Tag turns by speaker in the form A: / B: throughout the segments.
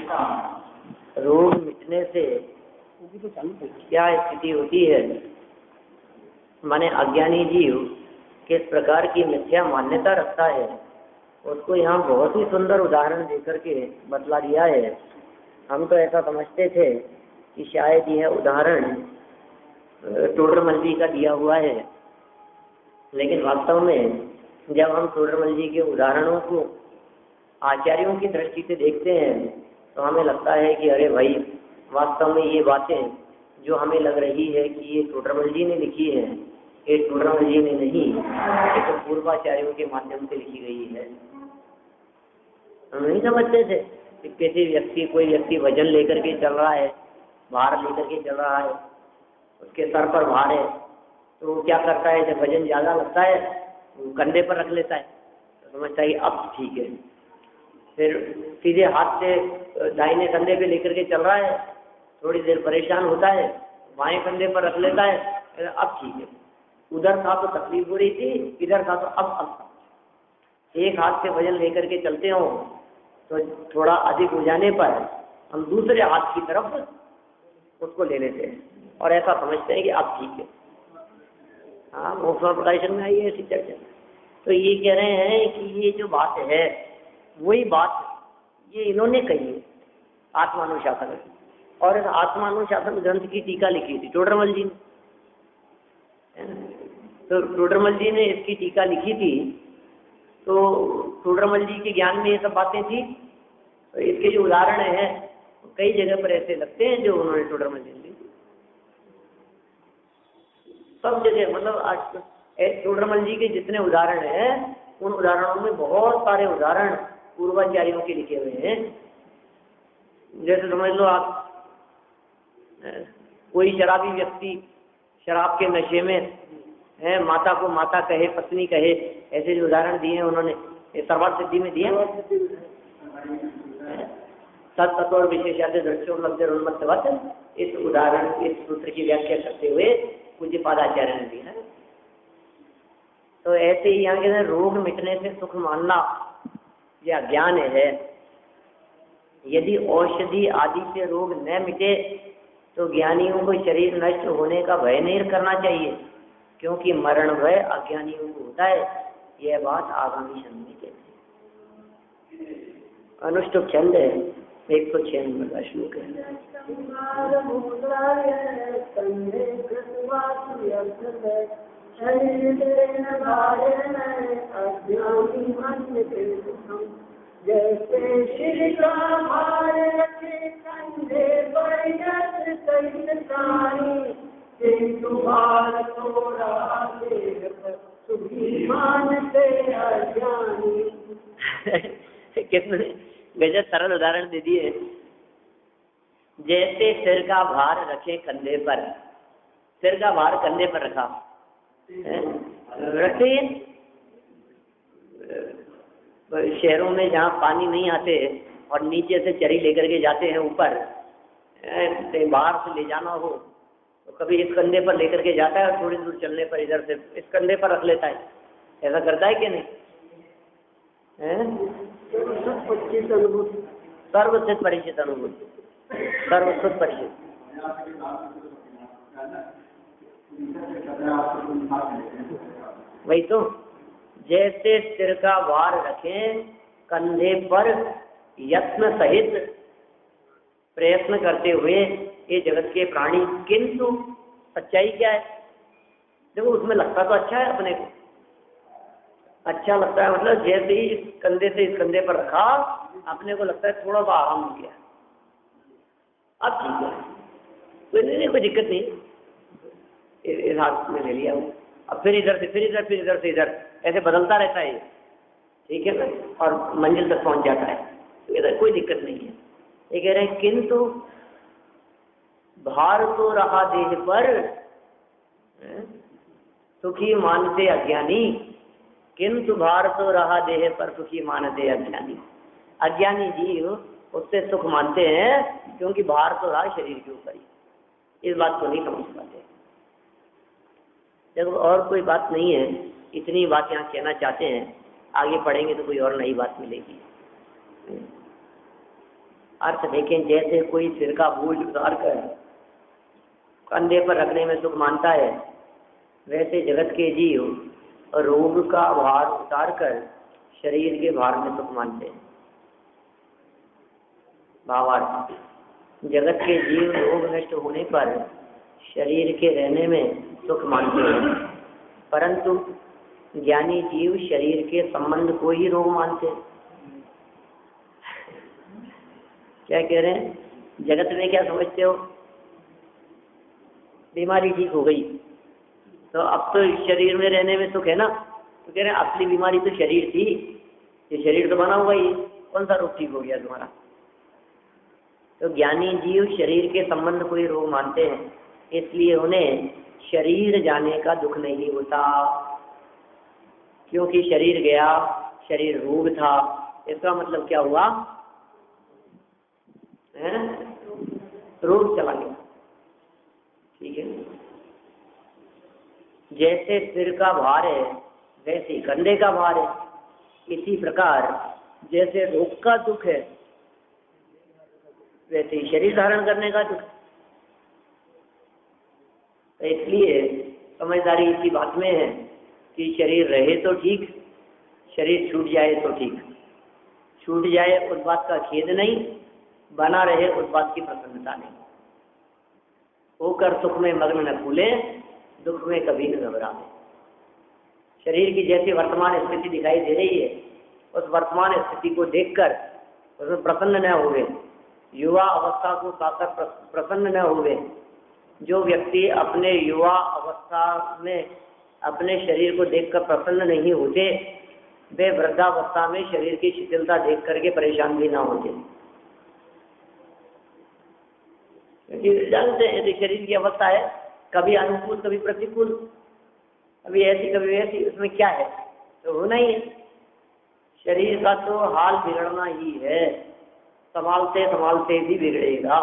A: अन्यथा रोग मिटने से क्या स्थिति होती है, माने अज्ञानी जीव किस प्रकार की मिथ्या मान्यता रखता है, उसको यहाँ बहुत ही सुंदर उदाहरण देकर के बतला दिया है। हम तो ऐसा समझते थे कि शायद यह उदाहरण टोडरमल जी का दिया हुआ है, लेकिन वास्तव में जब हम टोडरमल जी के उदाहरणों को आचार्यों की दृष्टि से देखते हैं तो हमें लगता है कि अरे भाई, वास्तव में ये बातें जो हमें लग रही है कि ये टोडरमल जी ने लिखी है, ये टोडरमल जी ने नहीं, ये तो पूर्वाचार्यों के माध्यम से लिखी गई है। हम नहीं समझते थे कि कोई व्यक्ति वजन लेकर के चल रहा है, भार लेकर के चल रहा है, उसके सर पर भार है, तो वो क्या करता है, जब वजन ज़्यादा लगता है वो कंधे पर रख लेता है, तो समझता है कि अब ठीक है। फिर सीधे हाथ से दाहिने कंधे पे लेकर के चल रहा है, थोड़ी देर परेशान होता है, बाएं कंधे पर रख लेता है, अब ठीक है। उधर था तो तकलीफ हो रही थी, इधर था तो अब एक हाथ से वजन लेकर के चलते हो तो थोड़ा अधिक हो जाने पर हम दूसरे हाथ की तरफ उसको ले लेते हैं और ऐसा समझते हैं कि अब ठीक है। हाँ, मोक्ष में आई है ऐसी चर्चा। तो ये कह रहे हैं कि ये जो बात है वही बात ये इन्होंने कही है आत्मानुशासन, और इस आत्मानुशासन ग्रंथ की टीका लिखी थी टोडरमल जी ने। तो टोडरमल जी ने इसकी टीका लिखी थी, तो टोडरमल जी के ज्ञान में ये सब बातें थी। तो इसके जो उदाहरण हैं कई जगह पर ऐसे लगते हैं जो उन्होंने टोडरमल जी ने सब जगह, मतलब आज टोडरमल जी के जितने उदाहरण हैं उन उदाहरणों में बहुत सारे उदाहरण पूर्वाचार्यों के लिखे हुए हैं। जैसे समझ लो आप, कोई शराबी व्यक्ति शराब के नशे में है, माता को माता कहे, पत्नी कहे, ऐसे जो उदाहरण दिए हैं उन्होंने, ये सर्वार्थ सिद्धि में दिए। तत्व और विशेषादि दृश्योन्मत्तवत्, इस उदाहरण, इस सूत्र की व्याख्या करते हुए पूज्य पादाचार्य ने दिया है। तो ऐसे ही यहाँ के रोग मिटने से सुख मानना यह अज्ञान है। यदि औषधि आदि से रोग न मिटे तो ज्ञानियों को शरीर नष्ट होने का भय नहीं करना चाहिए, क्योंकि मरण भय अज्ञानियों को होता है। यह बात आगामी छंद में कहते हैं। अनुष्टुप छंद है 106 नंबर का श्लोक है।
B: जैसे श्री का भार रखे कंधे पर यश सहित साई, किंतु भार थोड़ा सुखी मानते अज्ञानी।
A: कितने गजब सरल उदाहरण दे दिए। जैसे सिर का भार रखे कंधे पर, सिर का भार कंधे पर रखा, रखते शहरों में जहाँ पानी नहीं आते और नीचे से चरी लेकर के जाते हैं ऊपर, बाहर से ले जाना हो तो कभी इस कंधे पर लेकर के जाता है और थोड़ी दूर चलने पर इधर से इस कंधे पर रख लेता है। ऐसा करता है कि नहीं? सर्वसिद्ध परिचित अनुभूति, सर्वसिद्ध परिचित। वही तो, जैसे सिर का भार रखें कंधे पर यत्न सहित प्रयत्न करते हुए ये जगत के प्राणी, किंतु सच्चाई क्या है? देखो, उसमें लगता तो अच्छा है, अपने को अच्छा लगता है, मतलब जैसे ही इस कंधे से इस कंधे पर रखा अपने को लगता है थोड़ा सा आराम हो गया, अब ठीक है, कोई दिक्कत नहीं, इस हाथ में ले लिया वो, अब फिर इधर से फिर इधर, फिर इधर से इधर, ऐसे बदलता रहता है, ठीक है ना, और मंजिल तक पहुंच जाता है, तो इधर कोई दिक्कत नहीं है। ये कह रहे हैं किंतु भार तो रहा देह पर सुखी मानते अज्ञानी, किंतु भार तो रहा देह पर सुखी मानते अज्ञानी। अज्ञानी जीव उससे सुख मानते हैं क्योंकि भार तो रहा शरीर के ऊपर ही, इस बात को नहीं समझ पाते। जब और कोई बात नहीं है, इतनी बात यहाँ कहना चाहते हैं, आगे पढ़ेंगे तो कोई और नई बात मिलेगी। अर्थ देखें, जैसे कोई सिर का बोझ उतार कर कंधे पर रखने में सुख मानता है, वैसे जगत के जीव रोग का भार उतार कर शरीर के भार में सुख मानते हैं। भावार्थ, जगत के जीव रोग नष्ट होने पर शरीर के रहने में सुख मानते हैं, परंतु ज्ञानी जीव शरीर के संबंध को ही रोग मानते हैं। क्या कह रहे हैं? जगत में क्या समझते हो? बीमारी ठीक हो गई तो अब तो शरीर में रहने में सुख है ना, तो कह रहे हैं असली बीमारी तो शरीर थी, ये शरीर तो बना हुआ ही, कौन सा रोग ठीक हो गया तुम्हारा? तो ज्ञानी जीव शरीर के संबंध को ही रोग मानते हैं, इसलिए उन्हें शरीर जाने का दुख नहीं होता, क्योंकि शरीर गया, शरीर रोग था, इसका मतलब क्या हुआ? रोग चला गया। ठीक है, जैसे सिर का भार है वैसे कंधे का भार है, इसी प्रकार जैसे रोग का दुख है वैसे ही शरीर धारण करने का दुख। तो इसलिए समझदारी इसी बात में है कि शरीर रहे तो ठीक, शरीर छूट जाए तो ठीक। छूट जाए उस बात का खेद नहीं, बना रहे उस बात की प्रसन्नता नहीं। होकर सुख में मग्न न फूले, दुख में कभी न घबराए। शरीर की जैसी वर्तमान स्थिति दिखाई दे रही है, उस वर्तमान स्थिति को देखकर उसमें प्रसन्न न होवे, युवा अवस्था को पाकर प्रसन्न न होवे। जो व्यक्ति अपने युवा अवस्था में अपने शरीर को देखकर प्रसन्न नहीं होते, वे वृद्धावस्था में शरीर की शिथिलता देख करके परेशान भी ना होते। क्योंकि जानते हैं यदि शरीर की अवस्था है, कभी अनुकूल कभी प्रतिकूल, कभी ऐसी कभी वैसी, उसमें क्या है? तो होना ही है। शरीर का तो हाल बिगड़ना ही है, संभालते संभालते भी बिगड़ेगा।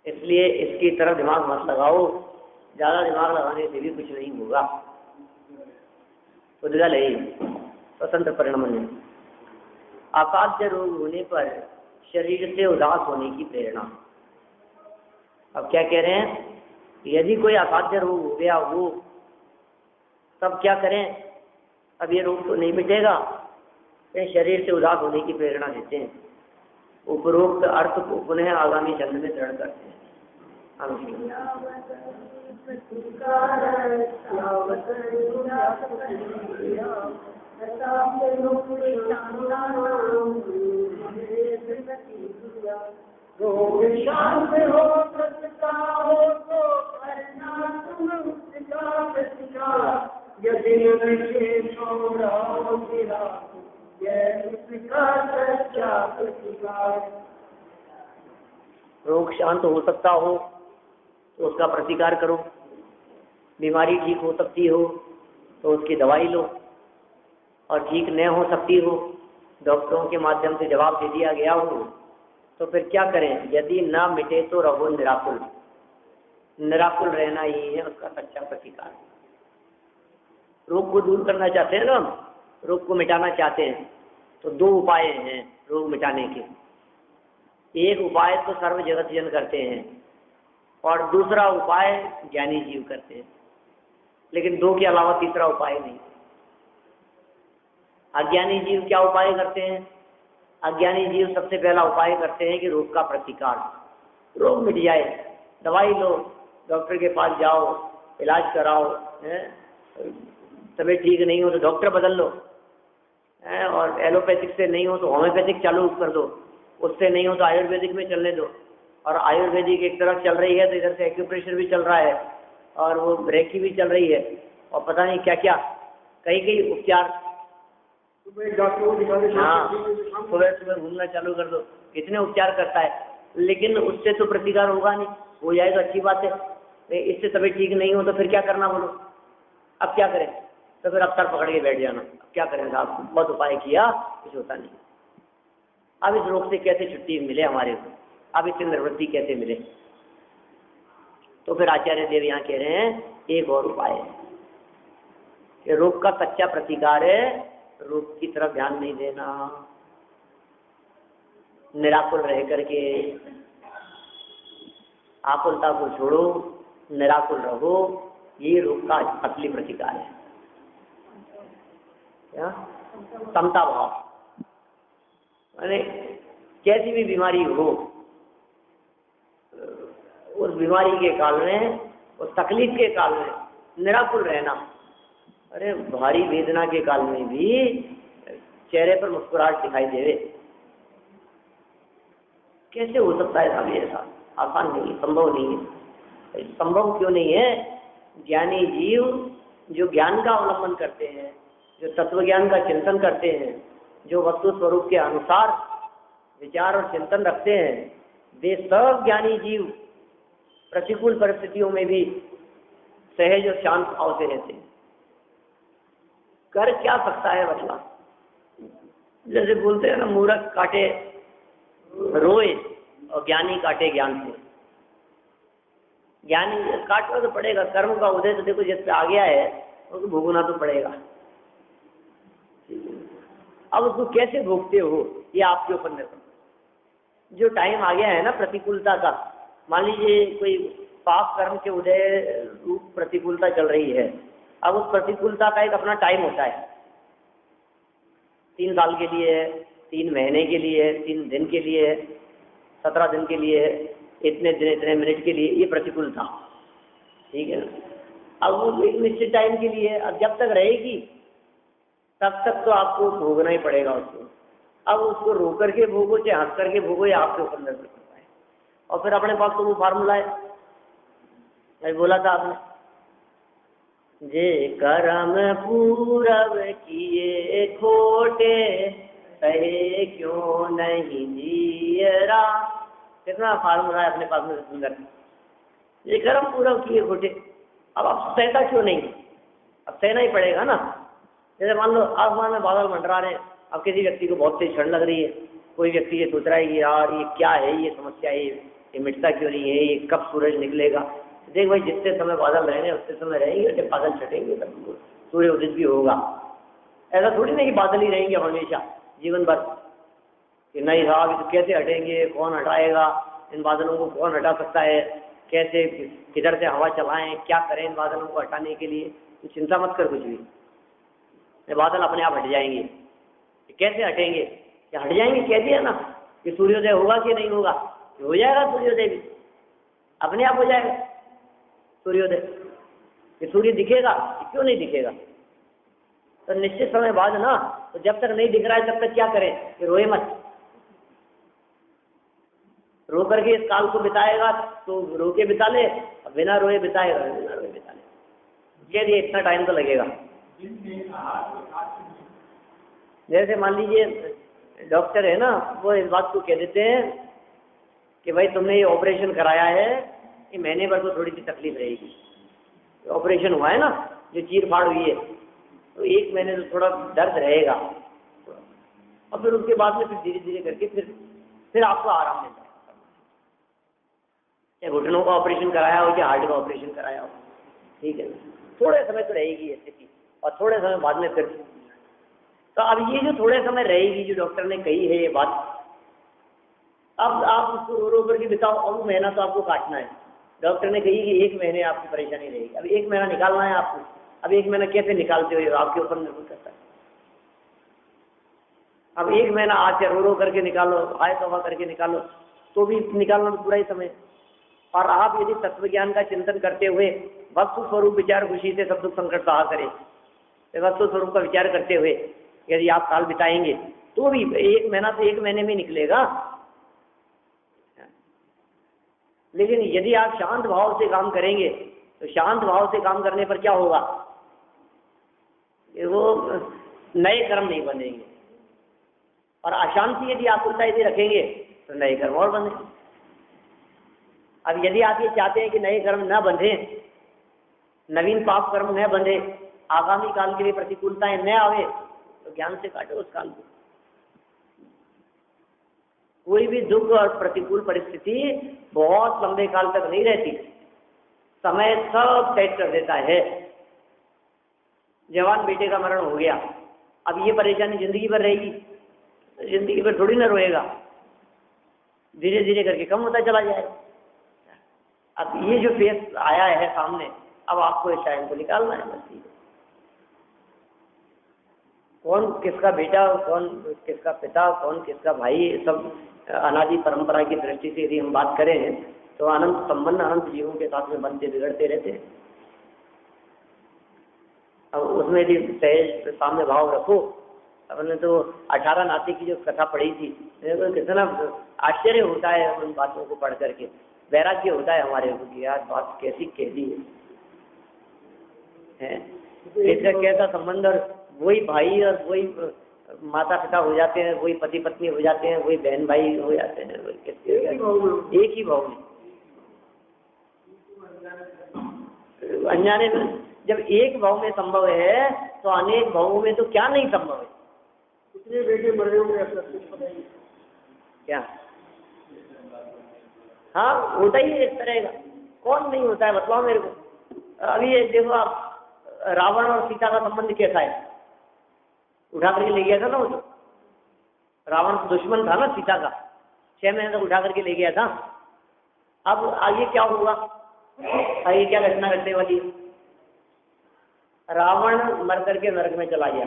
A: इसलिए इसकी तरफ दिमाग मत लगाओ, ज्यादा दिमाग लगाने से भी कुछ नहीं होगा। तो दिला ले स्वतंत्र परिणाम। असाध्य रोग होने पर शरीर से उदास होने की प्रेरणा। अब क्या कह रहे हैं? यदि कोई असाध्य रोग हो गया हो तब क्या करें? अब ये रोग तो नहीं मिटेगा, फिर शरीर से उदास होने की प्रेरणा देते हैं। उपरोक्त अर्थ को पुनः आगामी छंद में दृढ़ करते हैं।
B: रोग शांत हो सकता हो तो करना तुम उसका प्रतिकार, यदि विशेष हो रहा गिरा यह उसका सच्चा प्रतिकार।
A: रोग शांत हो सकता हो तो उसका प्रतिकार करो, बीमारी ठीक हो सकती हो तो उसकी दवाई लो, और ठीक न हो सकती हो, डॉक्टरों के माध्यम से जवाब दे दिया गया हो, तो फिर क्या करें? यदि ना मिटे तो रहो निराकुल। निराकुल रहना ही है उसका सच्चा प्रतिकार। रोग को दूर करना चाहते हैं ना, रोग को मिटाना चाहते हैं, तो दो उपाय हैं रोग मिटाने के। एक उपाय तो सर्व जगत जन करते हैं और दूसरा उपाय ज्ञानी जीव करते हैं, लेकिन दो के अलावा तीसरा उपाय नहीं। अज्ञानी जीव क्या उपाय करते हैं? अज्ञानी जीव सबसे पहला उपाय करते हैं कि रोग का प्रतिकार, रोग मिट जाए, दवाई लो, डॉक्टर के पास जाओ, इलाज कराओ, तबीयत ठीक नहीं हो तो डॉक्टर बदल लो, और एलोपैथिक से नहीं हो तो होम्योपैथिक चालू कर दो, उससे नहीं हो तो आयुर्वेदिक में चलने दो। और आयुर्वेदिक एक तरफ चल रही है तो इधर से एक्यूप्रेशर भी चल रहा है और वो रेकी भी चल रही है और पता नहीं क्या क्या कई कई उपचार। हाँ, सुबह सुबह घूमना चालू कर दो, कितने उपचार करता है, लेकिन उससे तो प्रतिकार होगा नहीं। हो जाए तो अच्छी बात है, इससे तबीयत ठीक नहीं हो तो फिर क्या करना बोलो? अब क्या करें? तो फिर अवसर पकड़ के बैठ जाना। अब क्या करें साहब, बहुत उपाय किया, कुछ होता नहीं। अब इस रोग से कैसे छुट्टी मिले हमारे को, अब इससे निवृत्ति कैसे मिले? तो फिर आचार्य देव यहाँ कह रहे हैं एक और उपाय है कि रोग का सच्चा प्रतिकार है रोग की तरफ ध्यान नहीं देना। निराकुल रह करके आकुलता को छोड़ो, निराकुल रहो, ये रोग का असली प्रतिकार है। क्या? समता भाव। माने कैसी भी बीमारी हो, उस बीमारी के काल में, उस तकलीफ के काल में निराकुल रहना। अरे भारी वेदना के काल में भी चेहरे पर मुस्कुराहट दिखाई देवे, कैसे हो सकता है साहब? ये साहब आसान नहीं है, संभव नहीं है। संभव क्यों नहीं है? ज्ञानी जीव जो ज्ञान का अवलंबन करते हैं, जो तत्व ज्ञान का चिंतन करते हैं, जो वस्तु स्वरूप के अनुसार विचार और चिंतन रखते हैं, वे सब ज्ञानी जीव प्रतिकूल परिस्थितियों में भी सहज और शांत भाव से रहते हैं। कर क्या सकता है बचला? जैसे बोलते हैं ना, मूर्ख काटे रोए और ज्ञानी काटे ज्ञान से। ज्ञानी काटना तो पड़ेगा, कर्म का उदय तो देखो जिस पे आ गया है उसको भोगना तो पड़ेगा। अब उसको कैसे भोगते हो ये आपके ऊपर निर्भर। जो टाइम आ गया है ना प्रतिकूलता का, मान लीजिए कोई पाप कर्म के उदय रूप प्रतिकूलता चल रही है, अब उस प्रतिकूलता का एक अपना टाइम होता है, 3 साल के लिए है, 3 महीने के लिए है, 3 दिन के लिए है, 17 दिन के लिए है, इतने दिन इतने मिनट के लिए, ये प्रतिकूलता, ठीक है ना। अब वो एक निश्चित टाइम के लिए है, अब जब तक रहेगी तब तक तो आपको भोगना ही पड़ेगा उसको। अब उसको रो करके भोगो चाहे हंस करके भोगो, ये आपके ऊपर निर्भर करता है। और फिर अपने पास तो वो फार्मूला है, मैं बोला था आपने, जे कर्म पूरब किए खोटे, कहे क्यों नहीं जियरा। कितना फार्मूला है अपने पास में सुंदर। ये कर्म पूरब किए खोटे, अब आप सहता क्यों नहीं? अब सहना ही पड़ेगा ना। जैसे मान लो आसमान में बादल मंडरा रहे हैं, अब किसी व्यक्ति को बहुत तेज ठंड लग रही है, कोई व्यक्ति ये सोच रहा है कि यार ये क्या है, ये समस्या है, ये मिटता क्यों नहीं है, ये कब सूरज निकलेगा। देख भाई, जितने समय बादल रहेंगे उतने समय रहेंगे, जब बादल छटेंगे तब सूर्य उदित भी होगा। ऐसा थोड़ी नहीं कि बादल ही रहेंगे हमेशा जीवन भर, कि नहीं साहब ये तो कैसे हटेंगे, कौन हटाएगा इन बादलों को, कौन हटा सकता है, कैसे किधर से हवा चलाएं, क्या करें इन बादलों को हटाने के लिए। तो चिंता मत कर कुछ भी, ये बादल अपने आप हट जाएंगे। कैसे हटेंगे? क्या हट जाएंगे? कह दिया ना कि सूर्योदय होगा कि नहीं होगा, हो जाएगा सूर्योदय भी, अपने आप हो जाएगा सूर्योदय। कि सूर्य दिखेगा, क्यों नहीं दिखेगा? तो निश्चित समय बाद ना, तो जब तक नहीं दिख रहा है तब तक क्या करें कि रोए मत। रो करके इस काल को बिताएगा तो रो के बिता ले, बिना रोए बिताएगा बिना रोए बिता ले। कह दिए इतना टाइम तो लगेगा। जैसे मान लीजिए डॉक्टर है ना, वो इस बात को कह देते हैं कि भाई तुमने ये ऑपरेशन कराया है, कि महीने भर तो थोड़ी सी तकलीफ रहेगी। ऑपरेशन हुआ है ना, जो चीर फाड़ हुई है, तो 1 महीने तो थोड़ा दर्द रहेगा, और फिर उसके बाद में फिर धीरे धीरे करके फिर आपको आराम मिलता है। चाहे घुटनों का ऑपरेशन कराया हो, चाहे हार्ट का ऑपरेशन कराया हो, ठीक है, थोड़े समय तो रहेगी ये स्थिति, और थोड़े समय बाद में फिर। तो अब ये जो थोड़े समय रहेगी, जो डॉक्टर ने कही है ये बात, अब आप उसको रो रो करके बिताओ। अब महीना तो आपको काटना है। डॉक्टर ने कही कि 1 महीने आपकी परेशानी रहेगी। अब 1 महीना निकालना है आपको। अब 1 महीना कैसे निकालते हो आपके ऊपर निर्भर करता है। अब 1 महीना आज से रो रो करके निकालो, आय तौबा करके निकालो, तो भी निकालना तो पूरा ही समय। और आप यदि तत्व ज्ञान का चिंतन करते हुए वस्तु स्वरूप विचार खुशी से सब दुख संकट सहा करें, वस्तु स्वरूप का विचार करते हुए यदि आप काल बिताएंगे, तो भी 1 महीना तो 1 महीने में निकलेगा। लेकिन यदि आप शांत भाव से काम करेंगे, तो शांत भाव से काम करने पर क्या होगा, वो नए कर्म नहीं बनेंगे। और अशांति यदि आकुलता यदि रखेंगे तो नए कर्म और बनेंगे। अब यदि आप ये चाहते हैं कि नए कर्म न बंधे, नवीन पाप कर्म न बंधे, आगामी काल के लिए प्रतिकूलताएं न आवे, तो ज्ञान से काटो उस काल को। कोई भी दुख और प्रतिकूल परिस्थिति बहुत लंबे काल तक नहीं रहती, समय सब सेट कर देता है। जवान बेटे का मरण हो गया, अब ये परेशानी जिंदगी भर रहेगी, जिंदगी भर थोड़ी ना रोएगा। धीरे धीरे करके कम होता चला जाएगा। अब ये जो फेस आया है सामने, अब आपको इस टाइम को निकालना है बस। कौन किसका बेटा, कौन किसका पिता, कौन किसका भाई, सब अनादि परंपरा की दृष्टि से यदि हम बात करें तो अनंत संबंध अनंत जीवों के साथ में बनते बिगड़ते रहते हैं। अब उसमें यदि सहज सामने भाव रखो, अपने तो 18 नाते की जो कथा पढ़ी थी, मेरे को कितना आश्चर्य होता है उन बातों को पढ़ करके, वैराग्य होता है हमारे को कि यार बात कैसी कह दी है। इसका कैसा संबंध, और वही भाई और वही माता पिता हो जाते हैं, वही पति पत्नी हो जाते हैं, वही बहन भाई हो जाते हैं, एक ही भाव में अनजाने में। जब एक भाव में संभव है तो अनेक भावों में तो क्या नहीं संभव है।
B: कितने बेटे मर रहे होंगे
A: क्या? हाँ होता ही एक तरह का, कौन नहीं होता है बतलाओ मेरे को। अभी ये देखो आप, रावण और सीता का संबंध कैसा है, उठा करके ले गया था ना वो, तो रावण दुश्मन था ना सीता का, 6 महीने तक उठा करके ले गया था। अब आगे क्या हुआ, आगे क्या घटना घटने वाली है? रावण मर करके नरक में चला गया,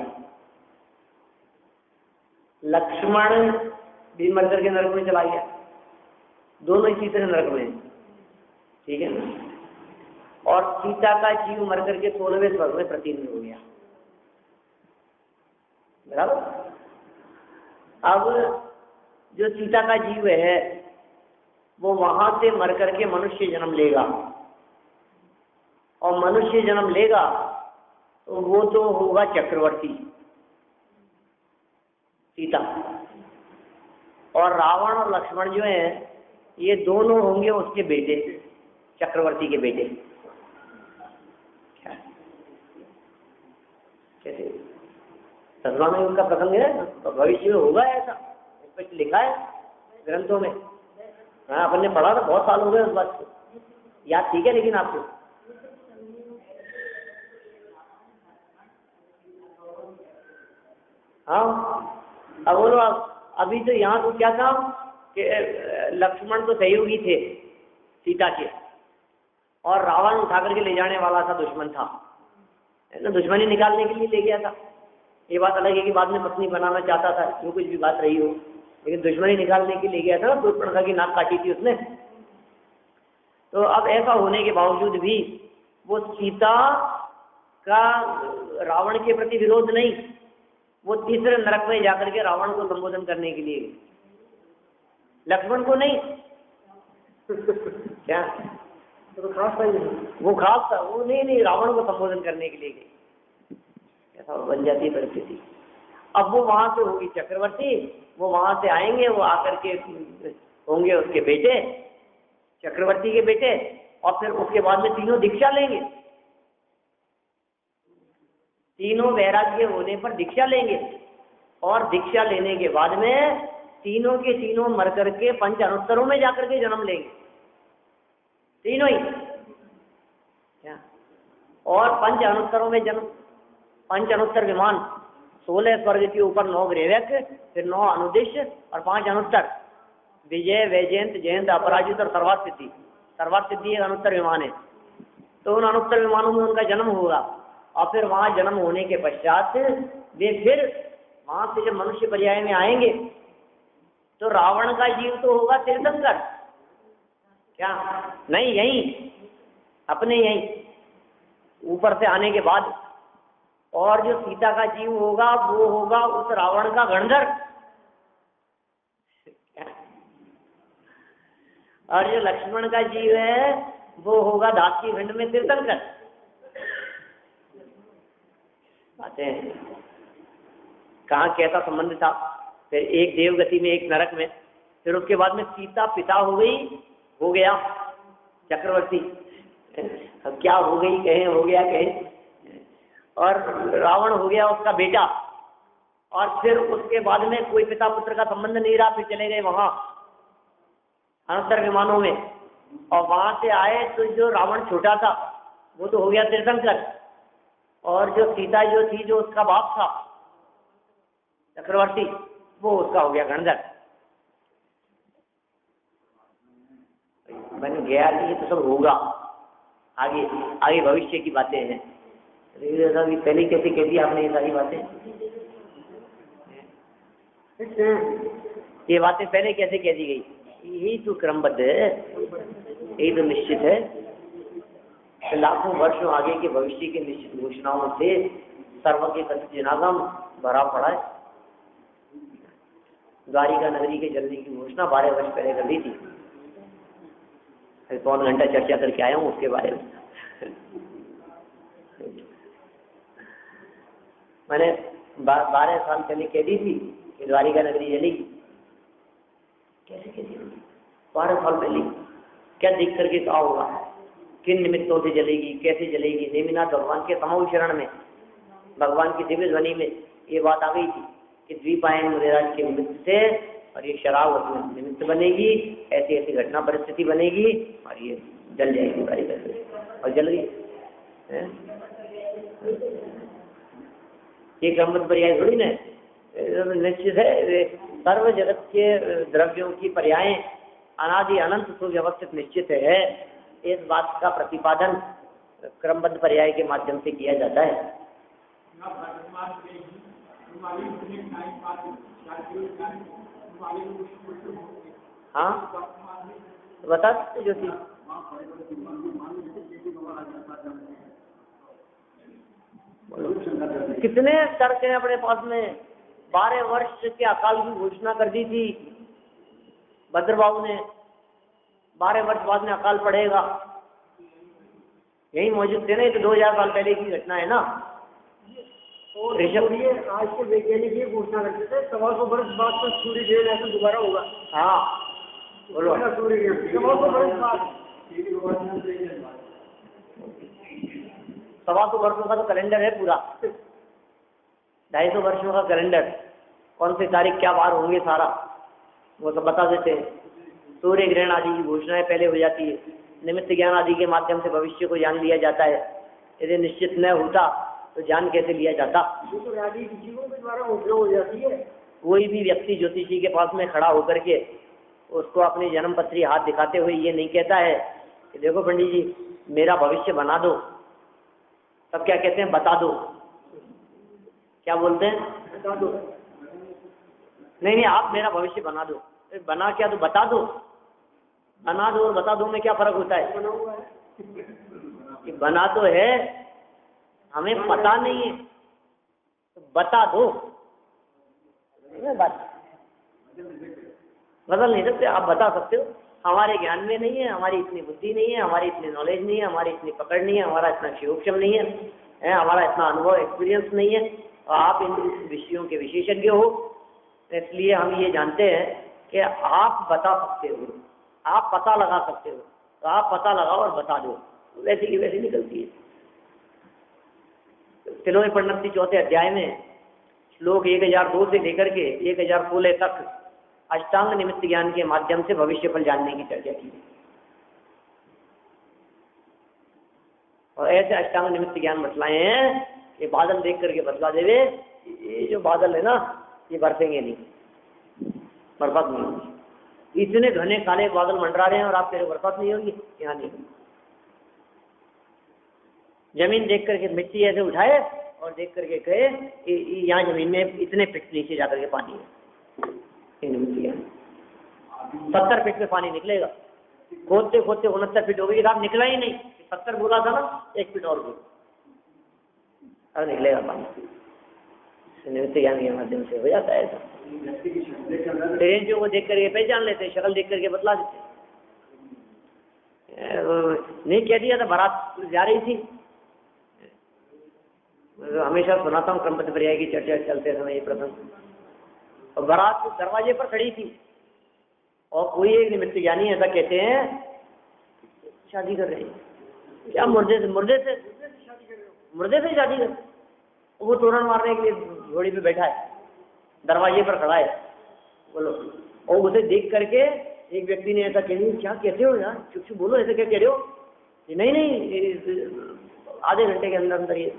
A: लक्ष्मण भी मर करके नरक में चला गया, दोनों ही तीसरे नरक में, ठीक है ना। और सीता का जीव मर करके 16वें स्वर्ग में प्रतिनिधि हो गया, बराबर। अब जो सीता का जीव है वो वहां से मर करके मनुष्य जन्म लेगा, और मनुष्य जन्म लेगा तो वो तो होगा चक्रवर्ती सीता, और रावण और लक्ष्मण जो है ये दोनों होंगे उसके बेटे, चक्रवर्ती के बेटे। कैसे? सदमा में उनका प्रसंग है तो भविष्य में होगा ऐसा, इस पर लिखा है ग्रंथों में। हाँ अपन ने पढ़ा था, बहुत साल हो गए उस बात को, याद ठीक है लेकिन आपको। हाँ अब बोलो, अभी तो यहाँ तो क्या था कि लक्ष्मण तो सहयोगी थे सीता के, और रावण उठा करके ले जाने वाला था, दुश्मन था, है ना, दुश्मनी निकालने के लिए ले गया था। ये बात अलग है कि बाद में पत्नी बनाना चाहता था, जो कुछ भी बात रही हो, लेकिन दुश्मनी निकालने के लिए गया था ना, शूर्पणखा की नाक काटी थी उसने। तो अब ऐसा होने के बावजूद भी वो सीता का रावण के प्रति विरोध नहीं, वो तीसरे नरक में जाकर के रावण को संबोधन करने के लिए, लक्ष्मण को नहीं। क्या
B: तो खास था,
A: वो खास था, वो नहीं रावण को संबोधन करने के लिए गई। ऐसा बन जाती है परिस्थिति। अब वो वहां से होगी चक्रवर्ती, वो वहां से आएंगे, वो आकर के होंगे उसके बेटे, चक्रवर्ती के बेटे, और फिर उसके बाद में तीनों दीक्षा लेंगे, तीनों वैराग्य होने पर दीक्षा लेंगे, और दीक्षा लेने के बाद में तीनों के तीनों मर करके पंच अनुत्तरों में जाकर के जन्म लेंगे, तीनों ही। क्या? और पंच अनुत्तरों में जन्म, पंच अनुत्तर विमान, 16 स्वर्ग के ऊपर 9 ग्रेवक, फिर 9 अनुदिश और 5 अनुत्तर, विजय, वैजयंत, जयंत, अपराजित और सर्वात सिद्धि। सर्वात सिद्धि एक अनुत्तर विमान है। तो उन अनुत्तर विमानों में उनका जन्म होगा, और फिर वहां जन्म होने के पश्चात वे फिर वहां से जब मनुष्य पर्याय में आएंगे तो रावण का जीव तो होगा तीर्थंकर। क्या? नहीं, यहीं अपने यहीं ऊपर से आने के बाद। और जो सीता का जीव होगा वो होगा उस रावण का गणधर, और जो लक्ष्मण का जीव है वो होगा दासी खंड में तीर्थंकर। बातें कहाँ कैसा संबंध था। फिर एक देवगति में, एक नरक में, फिर उसके बाद में सीता पिता हो गई, हो गया चक्रवर्ती। अब क्या हो गई कहें, हो गया कहें, और रावण हो गया उसका बेटा। और फिर उसके बाद में कोई पिता पुत्र का संबंध नहीं रहा, फिर चले गए वहां अनुत्तर विमानों में, और वहां से आए तो जो रावण छोटा था वो तो हो गया तीर्थंकर, और जो सीता जो थी, जो उसका बाप था चक्रवर्ती, वो उसका हो गया गणधर। बन गया कि ये तो सब होगा, आगे आगे भविष्य की बातें हैं। अभी पहले कैसे कह दी आपने ये सारी बातें? ये बातें पहले कैसे कह दी गई? यही तो क्रमबद्ध है, यही तो निश्चित है। तो लाखों वर्षों आगे के भविष्य के निश्चित घोषणाओं से सर्व के कथित जनागम भरा पड़ा है। द्वारिका नगरी के जलने की घोषणा 12 वर्ष पहले कर दी थी। पौन घंटा चर्चा करके आया हूँ उसके बारे में। मैंने 12 साल पहले कह दी थी कि द्वारिका नगरी जलेगी। कैसे कह दी? 12 साल पहले क्या देख करके कहा होगा, किन निमित्तों से जलेगी, कैसे जलेगी? नेमिनाथ भगवान के समूह शरण में, भगवान की दिव्य ध्वनि में ये बात आ गई थी कि द्वीपायन मुनिराज के निमित्त से, और ये शराब निमित्त बनेगी, ऐसी ऐसी घटना परिस्थिति बनेगी और ये जल जाएगी द्वारिका नगरी, और जल गई। ये क्रमबद्ध पर्याय थोड़ी ना, निश्चित है। सर्व जगत के द्रव्यों की पर्याय अनादि अनंत सुव्यवस्थित निश्चित है। इस बात का प्रतिपादन क्रमबद्ध पर्याय के माध्यम से किया जाता है। हाँ बता सकते ज्योति? कितने तर्क हैं अपने पास में? 12 वर्ष के अकाल की घोषणा कर दी थी भद्रबाबू ने। 12 वर्ष बाद में अकाल पड़ेगा, यही मौजूद थे ना। ये तो 2000 साल पहले की घटना है ना।
B: और ये आज के वैज्ञानिक ये घोषणा करते थे 125 वर्ष बाद तो सूर्य ग्रहण ऐसा दोबारा होगा।
A: हाँ बोलो।
B: सूर्य ग्रहण 125 वर्ष बाद,
A: 125 वर्षों का तो कैलेंडर है पूरा, 250 वर्षों का कैलेंडर। कौन सी तारीख क्या बार होंगे सारा वो सब बता देते हैं। सूर्य ग्रहण आदि की घोषणाएं पहले हो जाती है। निमित्त ज्ञान आदि के माध्यम से भविष्य को जान लिया जाता है। यदि निश्चित न होता तो जान कैसे लिया जाता?
B: ये तो राजनीतिज्ञों के द्वारा घोषणा हो जाती है।
A: कोई भी व्यक्ति ज्योतिषी के पास में खड़ा होकर के उसको अपनी जन्म पत्री हाथ दिखाते हुए ये नहीं कहता है कि देखो पंडित जी मेरा भविष्य बना दो। तब क्या कहते हैं? बता दो। क्या बोलते हैं?
B: बता दो।
A: नहीं आप मेरा भविष्य बना दो। बना क्या? तो बता दो। बना दो और बता दो में क्या फर्क होता है? कि बना तो है, हमें पता नहीं है तो बता दो। बात बदल नहीं सकते, आप बता सकते हो। हमारे ज्ञान में नहीं है, हमारी इतनी बुद्धि नहीं है, हमारी इतनी नॉलेज नहीं है, हमारी इतनी पकड़ नहीं है, हमारा इतना क्षयोक्षम नहीं है, हमारा इतना अनुभव एक्सपीरियंस नहीं है। और आप इन विषयों के विशेषज्ञ हो, इसलिए हम ये जानते हैं कि आप बता सकते हो, आप पता लगा सकते हो। तो आप पता लगाओ और बता दो, वैसे की वैसी निकलती है। तिलोय प्रणति 4थे अध्याय में श्लोक 1002 से लेकर के 1016 तक अष्टांग निमित्त ज्ञान के माध्यम से भविष्य फल जानने की चर्चा की। और ऐसे अष्टांग निमित्त ज्ञान बतलाए हैं कि बादल देख करके बतला देवे ये जो बादल है ना ये बरसेंगे नहीं, बरसात नहीं होगी। इतने घने काले बादल मंडरा रहे हैं और आप कह रहे बरसात नहीं होगी, यहाँ नहीं। जमीन देख करके मिट्टी ऐसे उठाए और देख करके कहे कि यहाँ जमीन में इतने फीट नीचे जाकर के पानी है। 70 फीट में पानी निकलेगा। खोदते खोदते 69 फीट हो गई, आप निकला ही नहीं। 70 बोला था ना, 1 फीट और बोल अब निकलेगा पानी। निमित्त ज्ञान के माध्यम से हो जाता है ऐसा। रेंजों को देख करके पहचान लेते, शक्ल देख करके बतला देते। नहीं कह दिया था बारात जा रही थी। हमेशा सुनाता हूँ क्रमबद्ध पर्याय की चर्चा चलते समय ये प्रसंग। और बारात दरवाजे पर खड़ी थी और कोई एक निमित्त ज्ञानी ऐसा कहते हैं शादी कर रहे हैं। क्या मुर्दे से शादी कर? वो तोरण मारने के लिए घोड़ी पे बैठा है, दरवाजे पर खड़ा है। बोलो। और उसे देख करके एक व्यक्ति ने ऐसा कह दिया, क्या कहते हो यार, चुप चुप बोलो, ऐसे क्या कह रहे हो? नहीं आधे घंटे के अंदर अंदर ये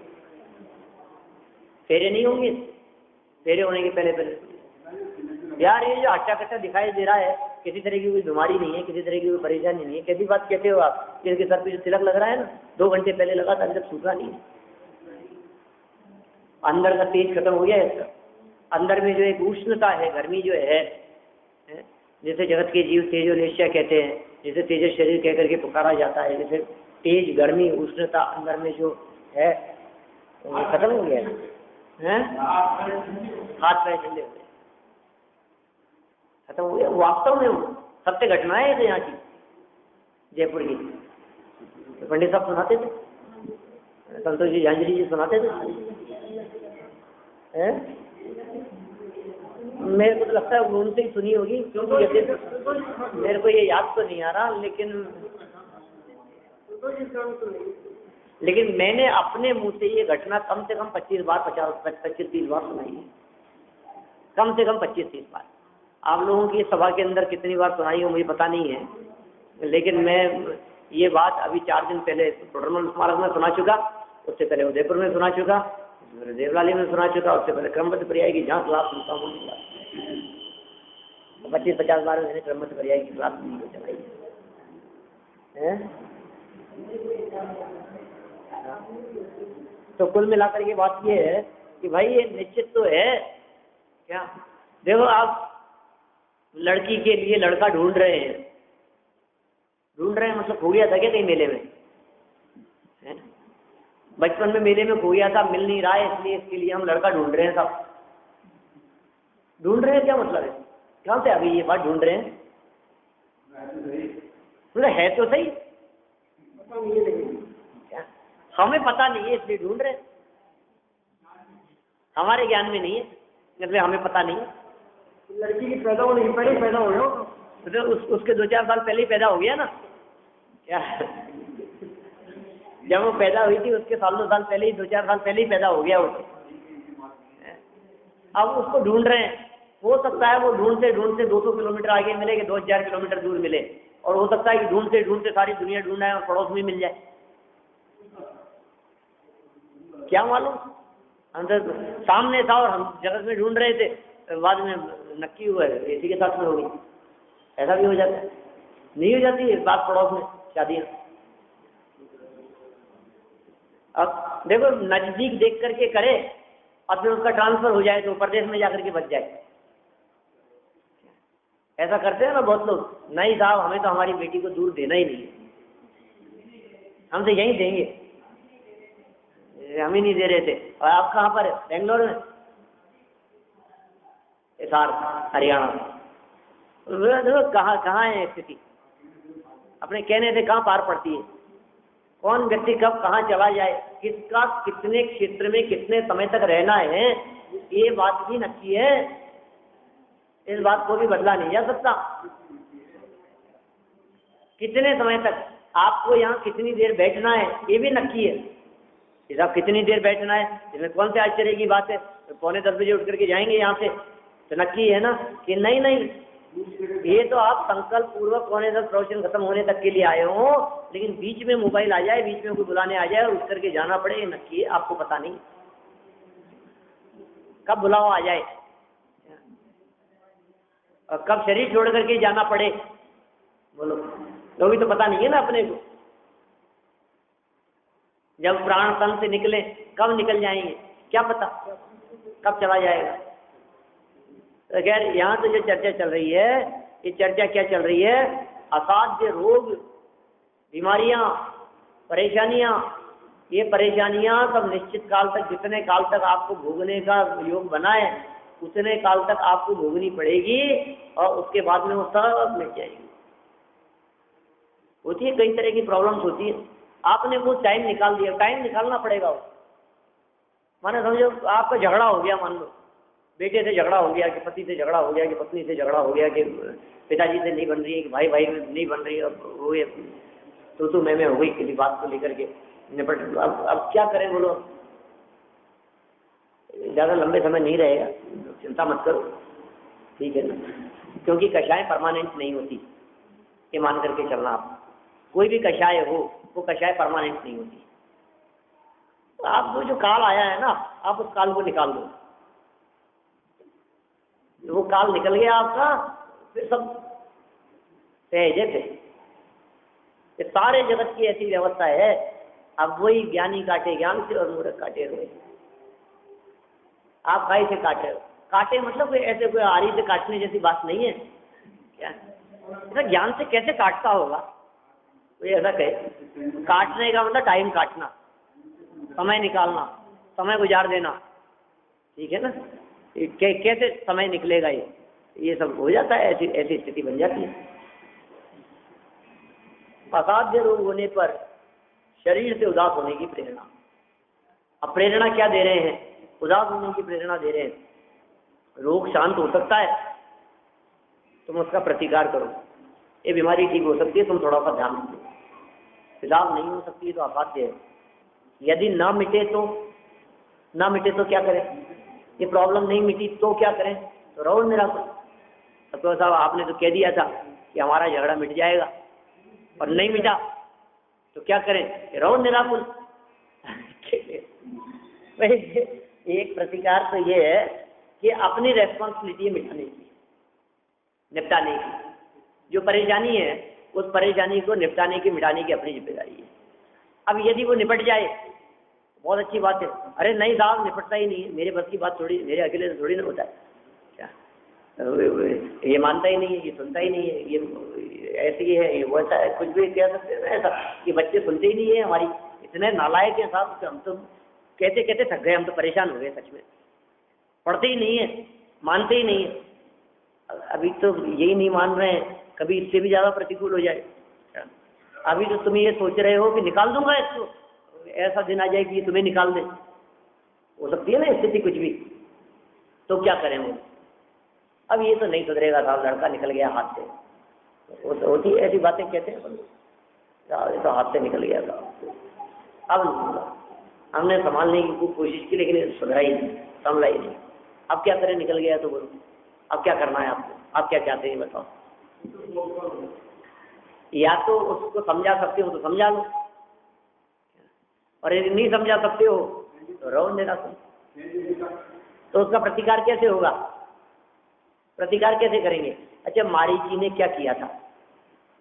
A: फेरे नहीं होंगे, फेरे होने के पहले यार ये जो अच्छा कट्टा दिखाई दे रहा है किसी तरह की कोई बीमारी नहीं है, किसी तरह की कोई परेशानी नहीं है, कैसी बात कहते हो आप? जिनके सर पे जो तिलक लग रहा है ना, 2 घंटे पहले लगा था, अभी तक सूखा नहीं है। अंदर का तेज खत्म हो गया है इसका। अंदर में जो एक उष्णता है, गर्मी जो है, जैसे जगत के जीव तेजो निश्चय कहते हैं, जैसे तेज शरीर कह करके पुकारा जाता है, जैसे तेज गर्मी उष्णता अंदर में जो है वो खत्म हो गया है। हाथ पैर ठंडे हो गए, खत्म हो गया। वास्तव में वो सत्य घटना है तो यहाँ की, जयपुर की। तो पंडित साहब सुनाते थे, संतोष जी झांझरी जी सुनाते थे। मेरे को तो लगता है वो उनसे ही सुनी होगी, क्योंकि जैसे मेरे को ये याद तो नहीं आ रहा, लेकिन मैंने अपने मुंह से ये घटना कम से कम 25 बार 25-30 बार सुनाई है, कम से कम 25-30 बार। आप लोगों की सभा के अंदर कितनी बार सुनाई हो मुझे पता नहीं है, लेकिन मैं ये बात अभी 4 दिन पहले टोडरमल स्मारक में सुना चुका, उससे पहले उदयपुर में सुना चुका, देवलाली में सुना चुका, उससे पहले क्रमबद्ध पर्याय की जहाँ क्लास सुनता हूँ 25-50 बार मैंने क्रमबद्ध पर्याय की क्लास चलाई है। तो कुल मिलाकर के बात ये है कि भाई ये निश्चित तो है क्या। देखो आप लड़की के लिए लड़का ढूंढ रहे हैं, मतलब खो गया था क्या कहीं मेले में? बचपन में मेले में खो गया था, मिल नहीं रहा है, इसलिए इसके लिए हम लड़का ढूंढ रहे हैं। सब ढूंढ रहे हैं क्या मतलब है? कहाँ से आ गई ये बात ढूंढ रहे हैं? मतलब है तो सही, क्या हमें पता नहीं है इसलिए ढूंढ रहे हैं, हमारे ज्ञान में नहीं है मतलब हमें पता नहीं है।
B: लड़की की पैदा हो नहीं पड़ी, पैदा हो गया
A: तो उसके 2-4 साल पहले ही पैदा हो गया ना क्या? जब वो पैदा हुई थी उसके 2 साल पहले ही, 2-4 साल पहले ही पैदा हो गया वो। अब उसको ढूंढ रहे हैं, हो सकता है वो ढूंढते 200 किलोमीटर आगे मिले कि 2000 किलोमीटर दूर मिले, और हो सकता है कि ढूंढते सारी दुनिया ढूंढना है और पड़ोस में मिल जाए, क्या मालूम। हम तो सामने था और हम जगत में ढूंढ रहे थे, बाद में नक्की हुआ है इसी के साथ में हो गई। ऐसा भी हो जाता है, नहीं हो जाती है बात पड़ोस में शादियाँ। अब देखो नजदीक देख करके करे और फिर उसका ट्रांसफर हो जाए तो प्रदेश में जाकर के बच जाए, ऐसा करते हैं ना बहुत लोग। नहीं साहब हमें तो हमारी बेटी को दूर देना ही नहीं है, हम तो यहीं देंगे, हम ही नहीं दे रहे थे। और आप कहाँ पर है? बेंगलोर में, हिसार हरियाणा। देखो कहाँ है स्थिति, अपने कहने से कहाँ पार पड़ती है। कौन व्यक्ति कब कहाँ चला जाए, किसका कितने क्षेत्र में कितने समय तक रहना है, ये बात भी नक्की है। इस बात को भी बदला नहीं जा सकता। कितने समय तक आपको यहाँ कितनी देर बैठना है ये भी नक्की है। साहब कितनी देर बैठना है इसमें कौन से आश्चर्य की बात है? तो 9:45 बजे उठ करके जाएंगे यहाँ से तो नक्की है ना कि नहीं, ये तो आप संकल्प पूर्वक 9:45 प्रवचन खत्म होने तक के लिए आए हो, लेकिन बीच में मोबाइल आ जाए, बीच में कोई बुलाने आ जाए और उठ करके जाना पड़े, ये नक्की है। आपको पता नहीं कब बुलावा आ जाए और कब शरीर छोड़ करके जाना पड़े, बोलो तो भी तो पता नहीं है ना अपने को। जब प्राण तन से निकले कब निकल जाएंगे क्या पता, कब चला जाएगा। तो खैर यहाँ तो जो चर्चा चल रही है, ये चर्चा क्या चल रही है? असाध्य रोग, बीमारियां, परेशानियां। ये परेशानियां सब निश्चित काल तक, जितने काल तक आपको भोगने का योग बना है उतने काल तक आपको भोगनी पड़ेगी और उसके बाद में वो सब मिट जाएगी। होती है कई तरह की प्रॉब्लम्स होती है, आपने वो टाइम निकाल दिया, टाइम निकालना पड़ेगा। माने समझो आपका झगड़ा हो गया, मान लो बेटे से झगड़ा हो गया कि पति से झगड़ा हो गया कि पत्नी से झगड़ा हो गया कि पिताजी से नहीं बन रही है कि भाई भाई में नहीं बन रही है, अब वो ये तो मैं हो गई किसी बात को लेकर के निपट। अब क्या करें बोलो, ज़्यादा लंबे समय नहीं रहेगा, चिंता मत करो, ठीक है ना, क्योंकि कषाय परमानेंट नहीं होती, ये मान करके चलना। आप कोई भी कषाय हो वो कषाय परमानेंट नहीं होती। तो आप वो जो काल आया है ना, आप उस काल को निकाल दो, वो काल निकल गया आपका, फिर सब सहजते, ये सारे जगत की ऐसी व्यवस्था है। अब वही ज्ञानी काटे ज्ञान से और मूर्ख काटे रोए। आप काहे से काटे हो? काटे मतलब कोई ऐसे कोई आरी से काटने जैसी बात नहीं है क्या? ऐसा ज्ञान से कैसे काटता होगा कोई? ऐसा कहे काटने का मतलब टाइम काटना, समय निकालना, समय गुजार देना, ठीक है ना? कैसे समय निकलेगा ये सब हो जाता है, ऐसी ऐसी स्थिति बन जाती है। असाध्य रोग होने पर शरीर से उदास होने की प्रेरणा। अब प्रेरणा क्या दे रहे हैं? उदास होने की प्रेरणा दे रहे हैं। रोग शांत हो सकता है, तुम उसका प्रतिकार करो। ये बीमारी ठीक हो सकती है, तुम थोड़ा सा ध्यान दो। फिलहाल नहीं हो सकती है तो असाध्य है। यदि ना मिटे तो क्या करें? ये प्रॉब्लम नहीं मिटी तो क्या करें? तो रहो निराकुल। डॉक्टर साहब आपने तो कह दिया था कि हमारा झगड़ा मिट जाएगा, और नहीं मिटा तो क्या करें? रहो निराकुल। एक प्रतिकार तो ये है कि अपनी रेस्पॉन्सिबिलिटी मिटाने की, निपटाने की। जो परेशानी है उस परेशानी को निपटाने की, मिटाने की अपनी जिम्मेदारी है। अब यदि वो निपट जाए बहुत अच्छी बात है। अरे नहीं साहब निपटता ही नहीं है, मेरे बस की बात थोड़ी, मेरे अकेले से थोड़ी ना होता है क्या? ये मानता ही नहीं है, ये सुनता ही नहीं है, ये ऐसी है, ये वैसा है, कुछ भी कह सकते हैं ना ऐसा कि बच्चे सुनते ही नहीं है हमारी। इतने नालायक है साहब, हम तो कहते कहते थक गए, हम तो परेशान हो गए सच में। पढ़ते ही नहीं है, मानते ही नहीं है। अभी तो यही नहीं मान रहे हैं, कभी इससे भी ज़्यादा प्रतिकूल हो जाए। अभी तो तुम ये सोच रहे हो कि निकाल दूंगा इसको, ऐसा दिन आ जाए कि तुम्हें निकाल दे। हो सकती है ना स्थिति कुछ भी, तो क्या करें वो? अब ये तो नहीं सुधरेगा साहब, लड़का निकल गया हाथ से। होती ऐसी बातें कहते हैं, ये तो हाथ से निकल गया था। अब हमने संभालने की खूब कोशिश की, लेकिन सुधरा ही नहीं, संभला ही नहीं। अब क्या करें? निकल गया तो बोलो, अब क्या करना है आपको? आप क्या चाहते हैं बताओ? या तो उसको समझा सकते हो तो समझा लो, और यदि नहीं समझा सकते हो तो रहो निराकुल। तो उसका प्रतिकार कैसे होगा? प्रतिकार कैसे करेंगे? अच्छा, मारीची ने क्या किया था?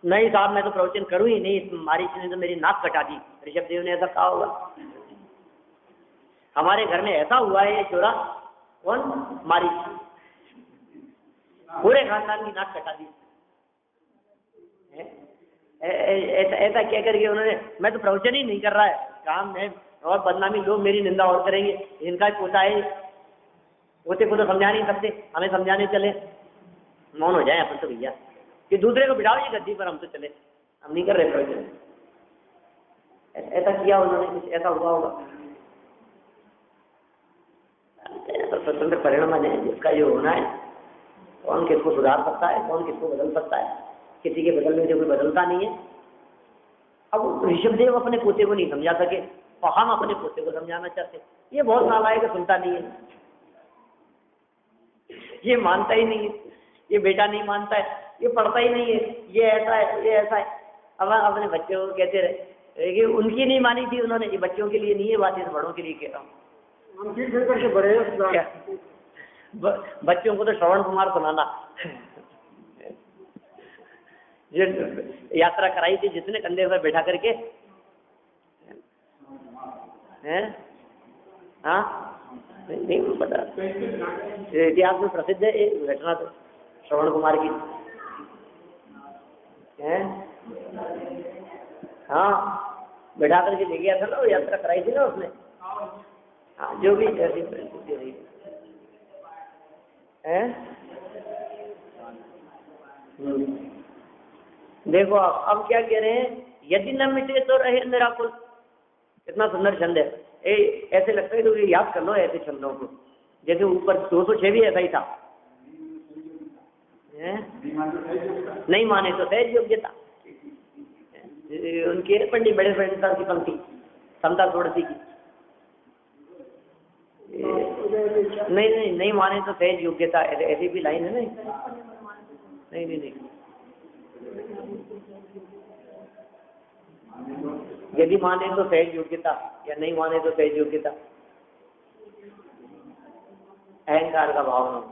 A: नहीं साहब मैं तो प्रवचन करूं ही नहीं, मारीची ने तो मेरी नाक कटा दी। ऋषभदेव ने ऐसा कहा होगा? हमारे घर में ऐसा हुआ है, ये चोरा कौन? मारीची, पूरे खानदान की नाक कटा दी। ऐसा क्या करके उन्होंने, मैं तो प्रवचन ही नहीं कर रहा है, काम है और बदनामी, लोग मेरी निंदा और करेंगे, इनका पोता है, पोते को तो समझा नहीं सकते, हमें समझाने चले। मौन हो जाए अपन तो भैया, कि दूसरे को बिठाओ ये गद्दी पर, हम तो चले, हम नहीं कर रहे प्रवचन। ऐसा किया उन्होंने, कुछ ऐसा हुआ होगा। तो स्वतंत्र परिणाम है जिसका जो होना है, कौन किसको सुधार सकता है, कौन किसको बदल सकता है, किसी के बदलने से कोई बदलता नहीं है। अब ऋषभदेव अपने पोते को नहीं समझा सके, और हम अपने पोते को समझाना चाहते। ये बहुत नालायक है, सुनता नहीं है, ये मानता ही नहीं है, ये बेटा नहीं मानता है, ये पढ़ता ही नहीं है, ये ऐसा है, ये ऐसा है। अब अपने बच्चों को कहते रहे कि उनकी नहीं मानी थी उन्होंने, ये बच्चों के लिए नहीं है बात, इस बड़ों के लिए कह रहा हूँ।
B: हम फिर करके बड़े
A: बच्चों को तो श्रवण कुमार सुनाना जो यात्रा कराई थी जिसने, कंधे पर बैठा करके, हैं? हाँ नहीं पता, इतिहास में प्रसिद्ध है एक घटना तो श्रवण कुमार की है। हाँ बैठा करके ले गया था ना, वो यात्रा कराई थी ना उसने। हाँ जो भी ऐसी परिस्थिति रही है। देखो अब क्या कह रहे हैं, यदि न मिटे तो रहे निराकुल। कितना सुंदर छंद है, ऐसे लगता है तो याद कर लो ऐसे छंदों को, जैसे ऊपर 206 भी ऐसा ही था। नहीं माने तो सहज योग्यता, उनके पंडित बड़े पंडित की पंक्ति समता सोड़ती की। नहीं माने तो सहज योग्यता, ऐसी भी लाइन है नहीं। यदि माने तो सहज योग्यता, या नहीं माने तो सहज योग्यता। अहंकार का भाव न,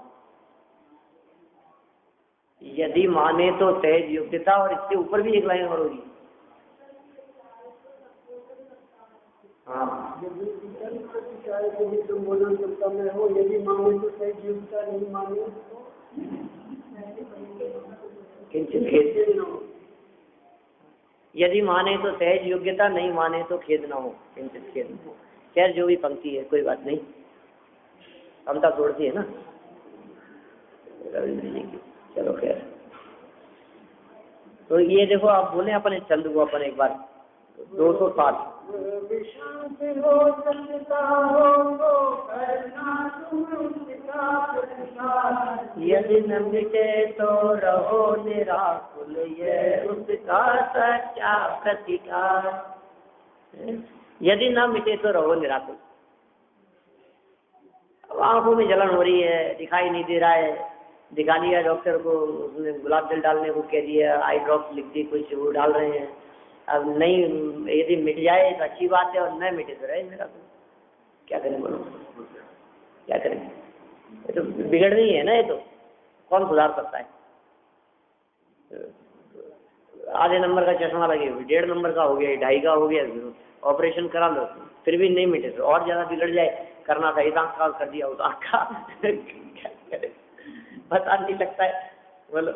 A: यदि माने तो सहज योग्यता, और इससे ऊपर भी एक लाइन और होगी। हाँ,
B: संबोधन करता में हो, यदि माने तो सहज योग्यता, नहीं माने तो
A: किंचित खेद न हो। यदि माने तो सहज योग्यता, नहीं माने तो खेद न हो, किंचित खेद न हो। खैर जो भी पंक्ति है कोई बात नहीं, क्षमता तोड़ती है ना रविंद्र जी की। चलो खैर, तो ये देखो आप बोले अपने छंद को अपन एक बार 207। यदि न मिटे तो रहो निराकुल, ये उसका सच्चा प्रतिकार। यदि न मिटे तो रहो निराकुल। अब आंखों में जलन हो रही है, दिखाई नहीं दे रहा है, दिखा लिया डॉक्टर को, उसने गुलाब जल डालने को कह दिया, आई ड्रॉप्स लिख दी, कुछ वो डाल रहे हैं। अब नहीं, यदि मिट जाए तो अच्छी बात है, और न मिटे तो रहे मेरा। तो क्या करें बोलो, क्या करें? ये तो बिगड़ रही है ना, ये तो कौन सुधार सकता है? आधे नंबर का चश्मा लगे, 1.5 नंबर का हो गया, 2.5 का हो गया, ऑपरेशन करा लो, फिर भी नहीं मिटे तो और ज्यादा बिगड़ जाए। करना था इस आंख का, कर दिया उस आंख का। क्या करें, पता नहीं लगता है बोलो।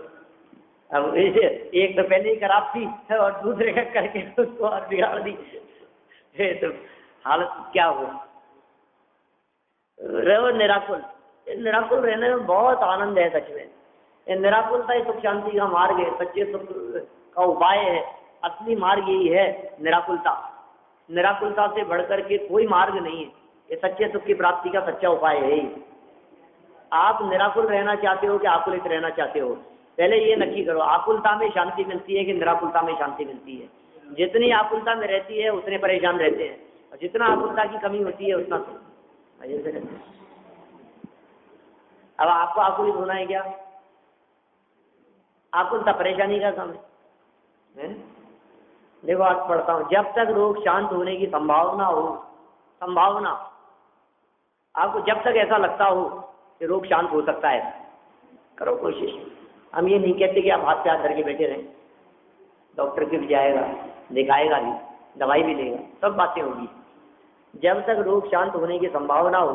A: अब एक तो पहले ही खराब थी और दूसरे का करके उसको और बिगाड़ दी, तो हालत क्या हो। रहो निराकुल। निराकुल रहने में बहुत आनंद है सच में। ये निराकुलता ही सुख शांति का मार्ग है, सच्चे सुख का उपाय है। असली मार्ग यही है, निराकुलता। निराकुलता से बढ़कर के कोई मार्ग नहीं है। ये सच्चे सुख की प्राप्ति का सच्चा उपाय है ही। आप निराकुल रहना चाहते हो कि आकुलित रहना चाहते हो, पहले ये नक्की करो। आकुलता में शांति मिलती है कि निराकुलता में शांति मिलती है? जितनी आकुलता में रहती है उतने परेशान रहते हैं, और जितना आकुलता की कमी होती है उतना मजे से रहते हैं। अब आपको आकुलित होना है क्या? आकुलता परेशानी का काम है। देखो आज पढ़ता हूँ, जब तक रोग शांत होने की संभावना हो, संभावना आपको जब तक ऐसा लगता हो कि रोग शांत हो सकता है, करो कोशिश। हम ये नहीं कहते कि आप हाथ पे हाथ धर के बैठे रहें। डॉक्टर के भी जाएगा, दिखाएगा भी, दवाई भी लेगा, सब बातें होगी। जब तक रोग शांत होने की संभावना हो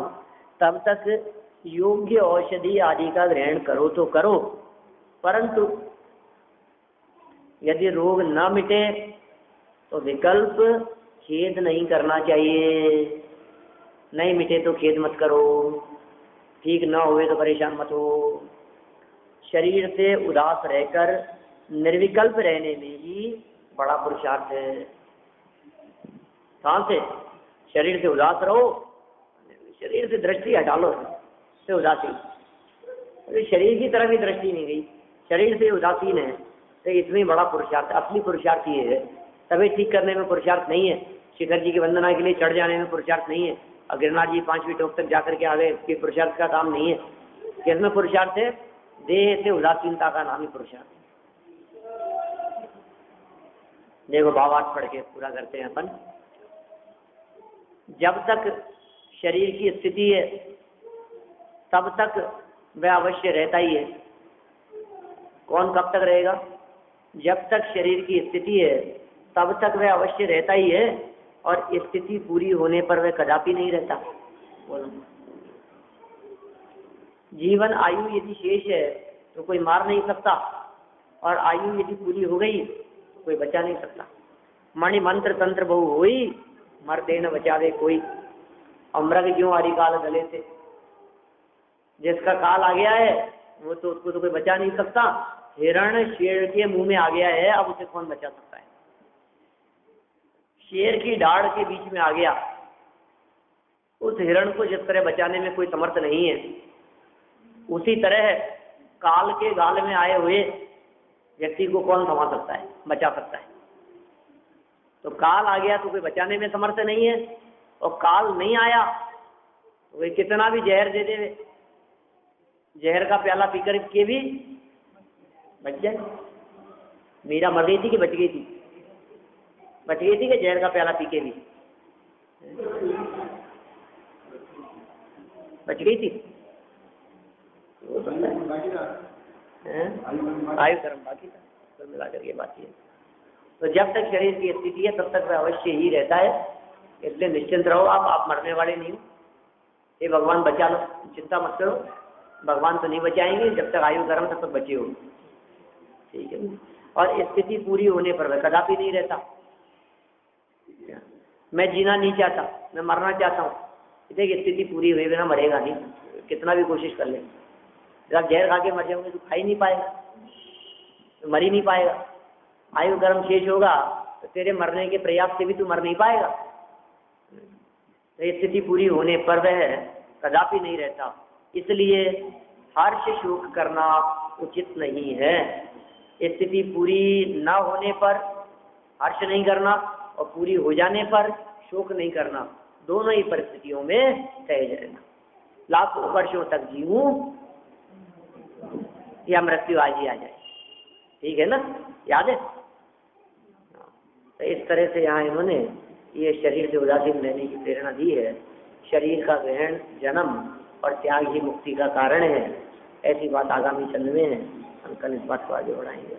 A: तब तक योग्य औषधि आदि का ग्रहण करो तो करो, परंतु यदि रोग न मिटे तो विकल्प खेद नहीं करना चाहिए। नहीं मिटे तो खेद मत करो, ठीक न हुए तो परेशान मत हो। शरीर से उदास रहकर निर्विकल्प रहने में ही बड़ा पुरुषार्थ है। कहाँ से? शरीर से उदास रहो, शरीर से दृष्टि हटा लो से उदासी। शरीर की तरफ ही दृष्टि नहीं गई, शरीर से उदासीन है, तो इसमें बड़ा पुरुषार्थ। असली पुरुषार्थ ये है। तबीयत ठीक करने में पुरुषार्थ नहीं है, शिखर जी की वंदना के लिए चढ़ जाने में पुरुषार्थ नहीं है, और गिरनाथ जी 5वीं टोक तक जाकर के आ गए, इसके पुरुषार्थ का काम नहीं है। किसमें पुरुषार्थ है? देह से उदासीनता का नाम ही पुरुषार्थ। देखो भावार्थ पढ़ के पूरा करते हैं अपन। जब तक शरीर की स्थिति है तब तक वह अवश्य रहता ही है। कौन कब तक रहेगा? जब तक शरीर की स्थिति है तब तक वह अवश्य रहता ही है, और स्थिति पूरी होने पर वह कदापि नहीं रहता। बोलो, जीवन आयु यदि शेष है तो कोई मार नहीं सकता, और आयु यदि पूरी हो गई तो कोई बचा नहीं सकता। मणि मंत्र तंत्र बहु होई, मरते न बचावे कोई। अमृग क्यों हरि काल गले से। जिसका काल आ गया है वो तो उसको तो कोई बचा नहीं सकता। हिरण शेर के मुंह में आ गया है, अब उसे कौन बचा सकता है? शेर की दाढ़ के बीच में आ गया, उस हिरण को जिस तरह बचाने में कोई समर्थ नहीं है, उसी तरह काल के गाल में आए हुए व्यक्ति को कौन थमा सकता है, बचा सकता है? तो काल आ गया तो कोई बचाने में समर्थ नहीं है, और काल नहीं आया तो वे कितना भी जहर दे दे, जहर का प्याला पीकर के भी बच जाए। मीरा मर गई थी कि बच गई थी? बच गई थी कि जहर का प्याला पी के भी बच गई थी? आयु कर्म बाकी था, सब मिला करके बाकी है। तो जब तक शरीर की स्थिति है तब तक वह अवश्य ही रहता है, इसलिए निश्चिंत रहो। आप मरने वाले नहीं हो। ये भगवान बचा लो, चिंता मत करो, भगवान तो नहीं बचाएंगे, जब तक आयु कर्म तब तक बचे हो, ठीक है। और स्थिति पूरी होने पर वह कदापि नहीं रहता। मैं जीना नहीं चाहता, मैं मरना चाहता हूँ, देखिए स्थिति पूरी हुए बिना मरेगा नहीं, कितना भी कोशिश कर ले। जब जहर खा के मर जाओगे तो खा ही नहीं पाएगा, तो मर ही नहीं पाएगा। आयु कर्म शेष होगा तो तेरे मरने के प्रयास से भी तू मर नहीं पाएगा। तो ये स्थिति पूरी होने पर वह कदापि नहीं रहता, इसलिए हर्ष शोक करना उचित नहीं है। स्थिति पूरी न होने पर हर्ष नहीं करना और पूरी हो जाने पर शोक नहीं करना, दोनों ही परिस्थितियों में सहज रहना। लाखों वर्षों तक जीऊं या मृत्यु आज ही आ जाए, ठीक है ना, याद है। तो इस तरह से यहाँ इन्होंने ये शरीर से उदासीन रहने की प्रेरणा दी है। शरीर का ग्रहण जन्म और त्याग ही मुक्ति का कारण है, ऐसी बात आगामी चल में है। हम कल इस बात को आगे बढ़ाएंगे।